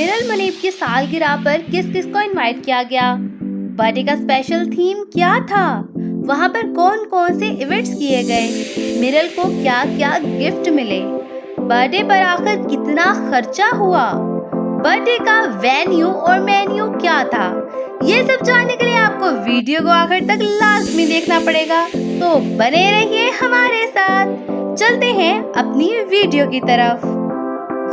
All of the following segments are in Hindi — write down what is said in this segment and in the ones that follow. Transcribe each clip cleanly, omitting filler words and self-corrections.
मिरल मुनीब की सालगिरह पर किस किस को इनवाइट किया गया, बर्थडे का स्पेशल थीम क्या था, वहाँ पर कौन कौन से इवेंट्स किए गए, मिरल को क्या क्या गिफ्ट मिले, बर्थडे पर आखिर कितना खर्चा हुआ, बर्थडे का वेन्यू और मेन्यू क्या था। ये सब जानने के लिए आपको वीडियो को आखिर तक लाजमी देखना पड़ेगा, तो बने रहिए हमारे साथ। चलते हैं अपनी वीडियो की तरफ।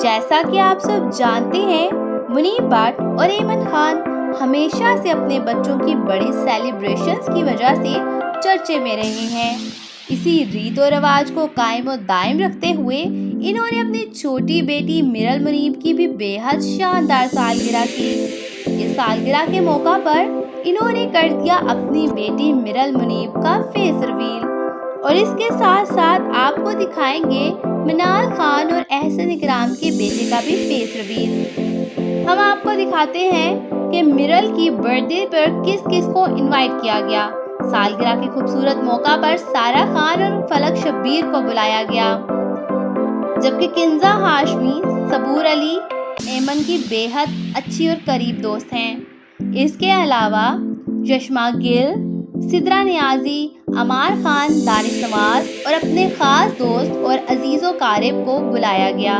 जैसा कि आप सब जानते हैं, मुनीब भट्ट और ऐमन खान हमेशा से अपने बच्चों की बड़ी सेलिब्रेशंस की वजह से चर्चे में रहे हैं। इसी रीत और रिवाज को कायम और दायम रखते हुए इन्होंने अपनी छोटी बेटी मिरल मुनीब की भी बेहद शानदार सालगिरह की। इस सालगिरह के मौका पर इन्होंने कर दिया अपनी बेटी मिरल मुनीब का फेस रिवील, और इसके साथ साथ आपको दिखाएंगे मिनाल खान और एहसन इकराम के बेटे का भी फेस रिवील। हम आपको दिखाते हैं कि मिरल की बर्थडे पर किस किस को इनवाइट किया गया। सालगिरह के खूबसूरत मौका पर सारा खान और फलक शब्बीर को बुलाया गया, जबकि किंजा हाशमी सबूर अली ऐमन की बेहद अच्छी और करीब दोस्त हैं। इसके अलावा चश्मा गिल, सिद्रा नियाजी, अमार खान, दानिश नवाज और अपने खास दोस्त और अजीज़ो कारिब को बुलाया गया।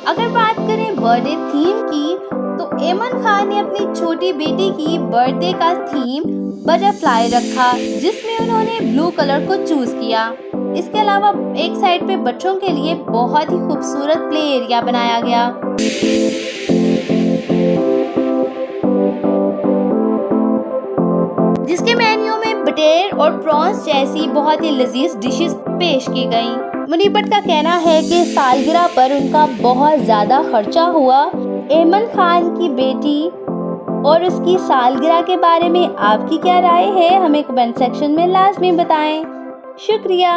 अगर बात करें बर्थडे थीम की, तो ऐमन खान ने अपनी छोटी बेटी की बर्थडे का थीम बटरफ्लाई रखा, जिसमें उन्होंने ब्लू कलर को चूज किया। इसके अलावा एक साइड पे बच्चों के लिए बहुत ही खूबसूरत प्ले एरिया बनाया गया। जिसके मेन्यू में बटेर और प्रॉन्स जैसी बहुत ही लजीज डिशेस पेश की गईं। मुनीब भट्ट का कहना है कि सालगिरह पर उनका बहुत ज़्यादा खर्चा हुआ। ऐमन खान की बेटी और उसकी सालगिरह के बारे में आपकी क्या राय है, हमें कमेंट सेक्शन में लाजमी बताएं। शुक्रिया।